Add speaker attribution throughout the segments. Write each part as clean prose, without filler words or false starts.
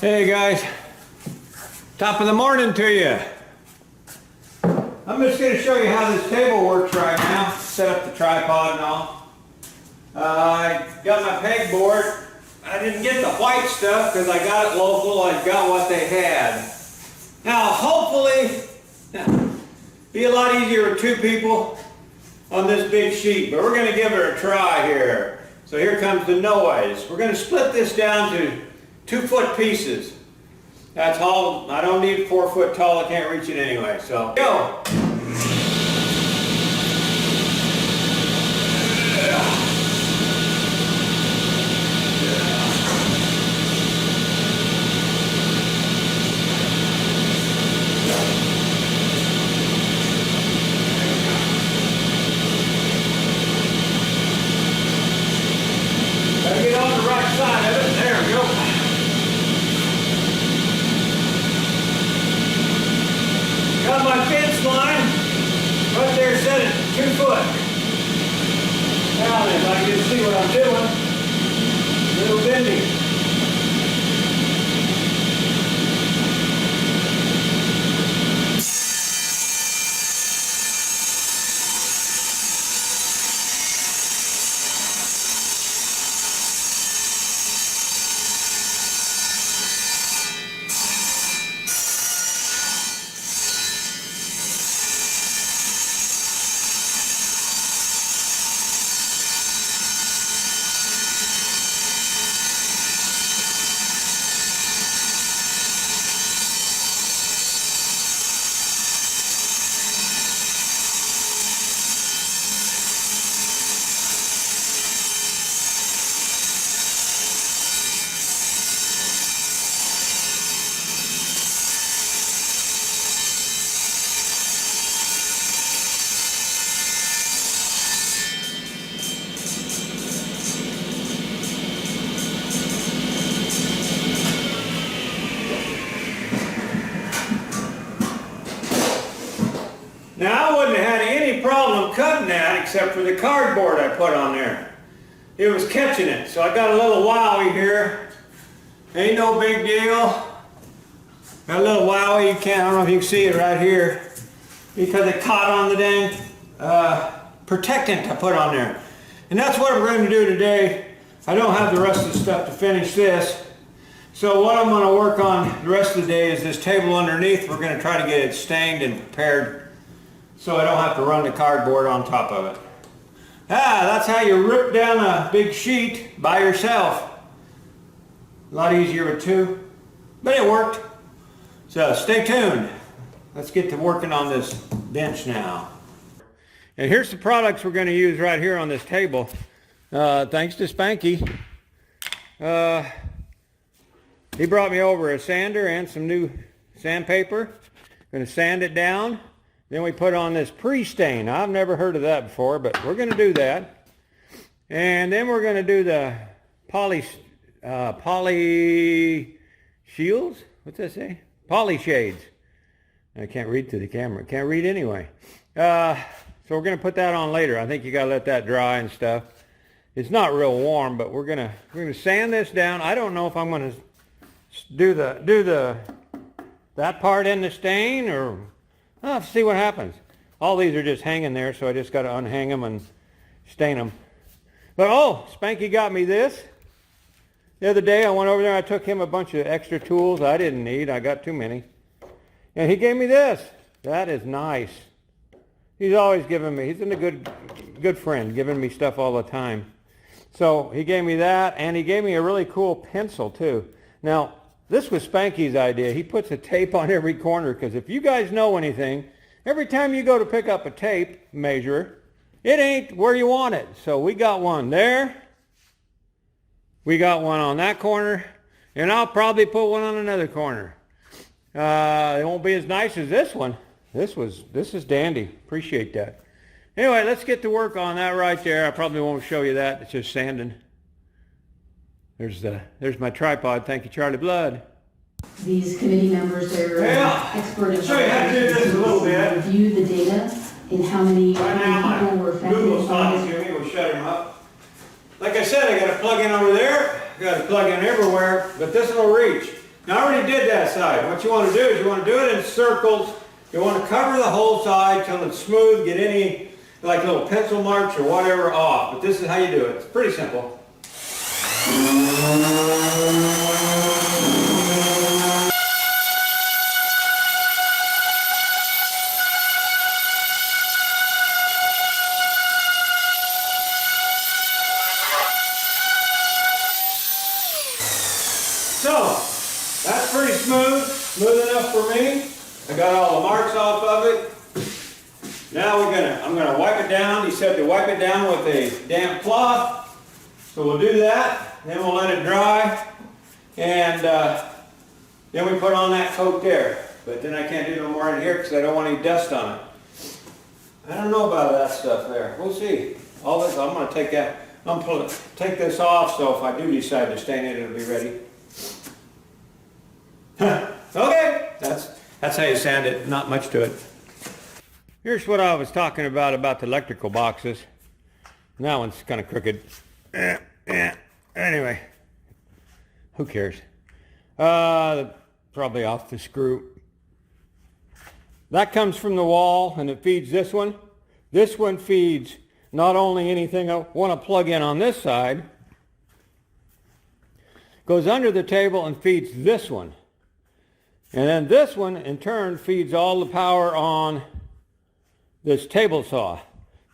Speaker 1: Hey guys, top of the morning to you. I'm just going to show you how this table works right now. Set up the tripod and all. I got my pegboard. I didn't get the white stuff because I got it local. I got what they had. Now hopefully, be a lot easier with two people on this big sheet, but we're going to give it a try here. So here comes the noise. We're going to split this down to 2-foot pieces. That's all. I don't need 4 foot tall. I can't reach it anyway. So go. Gotta get on the right side of it. There we go. Got my fence line right there set at 2 foot. Now then, if I can see what I'm doing, a little bendy. Now I wouldn't have had any problem cutting that except for the cardboard I put on there. It was catching it, so I got a little wowie here. Ain't no big deal. Got a little wowie, I don't know if you can see it right here, because it caught on the dang protectant I put on there. And that's what we're going to do today. I don't have the rest of the stuff to finish this. So what I'm going to work on the rest of the day is this table underneath. We're going to try to get it stained and prepared so I don't have to run the cardboard on top of it. That's how you rip down a big sheet by yourself. A lot easier with two, but it worked. So stay tuned. Let's get to working on this bench now. And here's the products we're going to use right here on this table. Thanks to Spanky. He brought me over a sander and some new sandpaper. Going to sand it down. Then we put on this pre-stain. I've never heard of that before, but we're going to do that. And then we're going to do the poly shields. What's that say? Poly shades. I can't read through the camera. Can't read anyway. So we're going to put that on later. I think you got to let that dry and stuff. It's not real warm, but we're going to sand this down. I don't know if I'm going to do that part in the stain, or I'll have to see what happens. All these are just hanging there, so I just got to unhang them and stain them. But oh, Spanky got me this. The other day I went over there, I took him a bunch of extra tools I didn't need. I got too many. And he gave me this. That is nice. He's always giving me, he's a good friend, giving me stuff all the time. So he gave me that, and he gave me a really cool pencil too. Now, this was Spanky's idea. He puts a tape on every corner, because if you guys know anything, every time you go to pick up a tape measure, it ain't where you want it. So we got one there. We got one on that corner, and I'll probably put one on another corner. It won't be as nice as this one. This is dandy. Appreciate that. Anyway, let's get to work on that right there. I probably won't show you that. It's just sanding. There's my tripod. Thank you, Charlie Blood.
Speaker 2: These committee members are expert in
Speaker 1: show you how to do this a little bit.
Speaker 2: Review the data and how many people were affected.
Speaker 1: Google's talking to me. We'll shut him up. Like I said, I got a plug in over there. I got a plug in everywhere, but this will reach. Now I already did that side. What you want to do is you want to do it in circles. You want to cover the whole side till it's smooth, get any like little pencil marks or whatever off. But this is how you do it. It's pretty simple. So, that's pretty smooth enough for me. I got all the marks off of it. Now I'm gonna wipe it down. He said to wipe it down with a damp cloth. So we'll do that, then we'll let it dry, and then we put on that coat there. But then I can't do no more in here because I don't want any dust on it. I don't know about that stuff there. We'll see. All this, I'm gonna take take this off, so if I do decide to stain it, it'll be ready. Okay, that's how you sand it, not much to it. Here's what I was talking about the electrical boxes. That one's kind of crooked. Anyway, who cares? Probably off the screw. That comes from the wall and it feeds this one. This one feeds not only anything I want to plug in on this side, goes under the table and feeds this one. And then this one, in turn, feeds all the power on this table saw.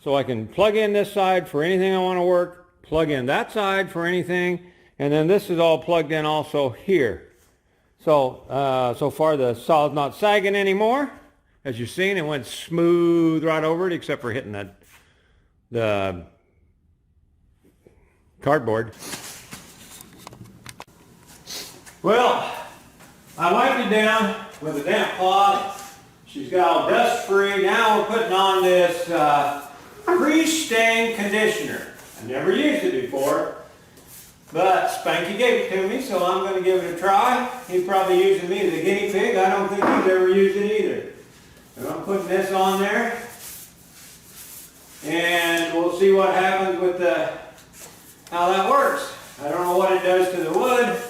Speaker 1: So I can plug in this side for anything I want to work, plug in that side for anything, and then this is all plugged in also here. So, so far the saw's not sagging anymore. As you've seen, it went smooth right over it, except for hitting the cardboard. Well, I wiped it down with a damp cloth. She's got all dust free. Now we're putting on this pre-stain conditioner. I never used it before, but Spanky gave it to me, so I'm going to give it a try. He's probably using me as a guinea pig. I don't think he's ever used it either. So I'm putting this on there, and we'll see what happens with how that works. I don't know what it does to the wood.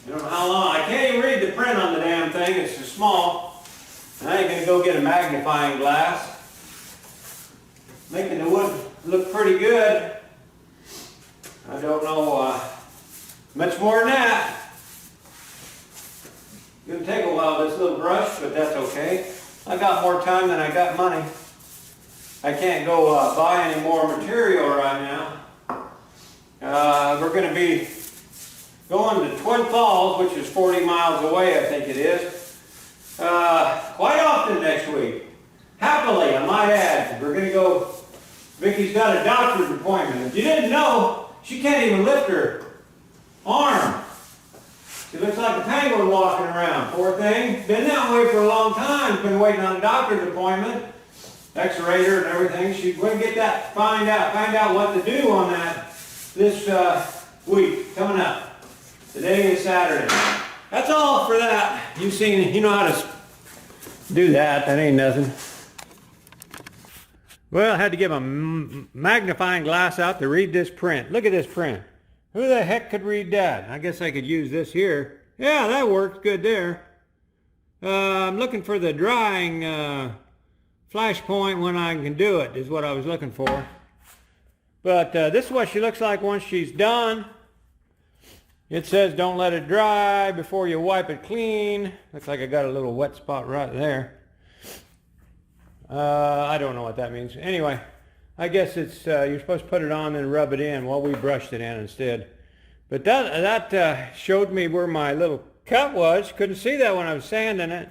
Speaker 1: I don't know how long. I can't even read the print on the damn thing. It's too small. And I ain't going to go get a magnifying glass. Making the wood look pretty good. I don't know much more than that. It's going to take a while, this little brush, but that's okay. I got more time than I got money. I can't go buy any more material right now. We're going to be going to Twin Falls, which is 40 miles away, I think it is, quite often next week. Happily, I might add. We're going to go. Vicky's got a doctor's appointment. If you didn't know, she can't even lift her arm. She looks like a penguin walking around. Poor thing. Been that way for a long time. Been waiting on a doctor's appointment. X-rayed her and everything. She's going to get that, find out what to do on that this week coming up. Today is Saturday. That's all for that. You know how to do that. That ain't nothing. Well, I had to get my magnifying glass out to read this print. Look at this print. Who the heck could read that? I guess I could use this here. Yeah, that works good there. I'm looking for the drying flash point when I can do it, is what I was looking for. But this is what she looks like once she's done. It says don't let it dry before you wipe it clean. Looks like I got a little wet spot right there. I don't know what that means. Anyway, I guess it's you're supposed to put it on and rub it in. Well, we brushed it in instead. But that showed me where my little cut was. Couldn't see that when I was sanding it.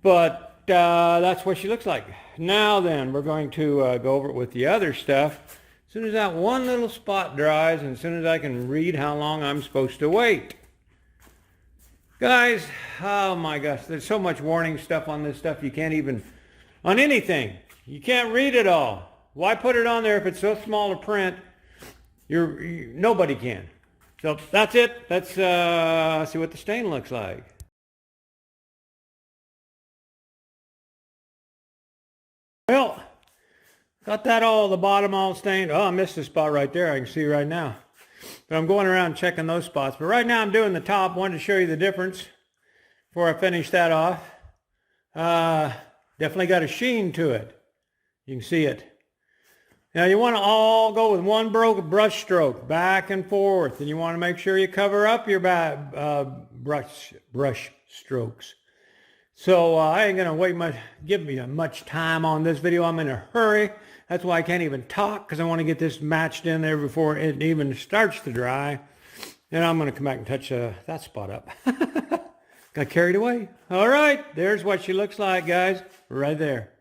Speaker 1: But that's what she looks like. Now then, we're going to go over it with the other stuff. As soon as that one little spot dries, and as soon as I can read how long I'm supposed to wait. Guys, oh my gosh, there's so much warning stuff on this stuff you can't even, on anything, you can't read it all. Why put it on there if it's so small a print? Nobody can. So that's it. Let's see what the stain looks like. Well, got that all, the bottom all stained. Oh, I missed the spot right there. I can see right now. But I'm going around checking those spots. But right now I'm doing the top. Wanted to show you the difference before I finish that off. Definitely got a sheen to it. You can see it. Now you want to all go with one brush stroke, back and forth. And you want to make sure you cover up your brush strokes. So I ain't going to give me much time on this video. I'm in a hurry. That's why I can't even talk, because I want to get this matched in there before it even starts to dry. And I'm going to come back and touch that spot up. Got carried away. All right, there's what she looks like, guys, right there.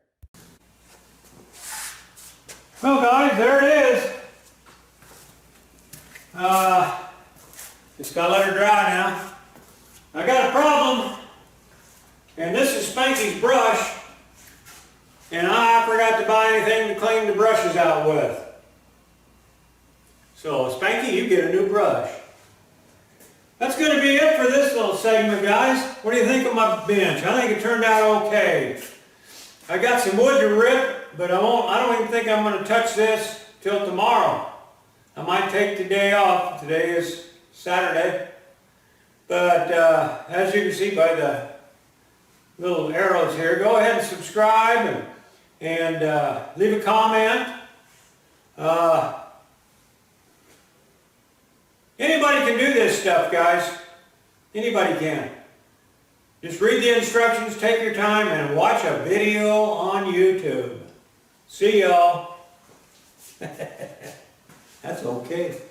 Speaker 1: Well, guys, there it is. Just got to let her dry now. I got a problem. And this is Spanky's brush. And I forgot to buy anything to clean the brushes out with. So, Spanky, you get a new brush. That's going to be it for this little segment, guys. What do you think of my bench? I think it turned out okay. I got some wood to rip, but I don't even think I'm going to touch this till tomorrow. I might take the day off. Today is Saturday. But as you can see by the little arrows here, go ahead and subscribe and leave a comment. Anybody can do this stuff, guys. Anybody can. Just read the instructions, take your time, and watch a video on YouTube. See y'all. That's okay.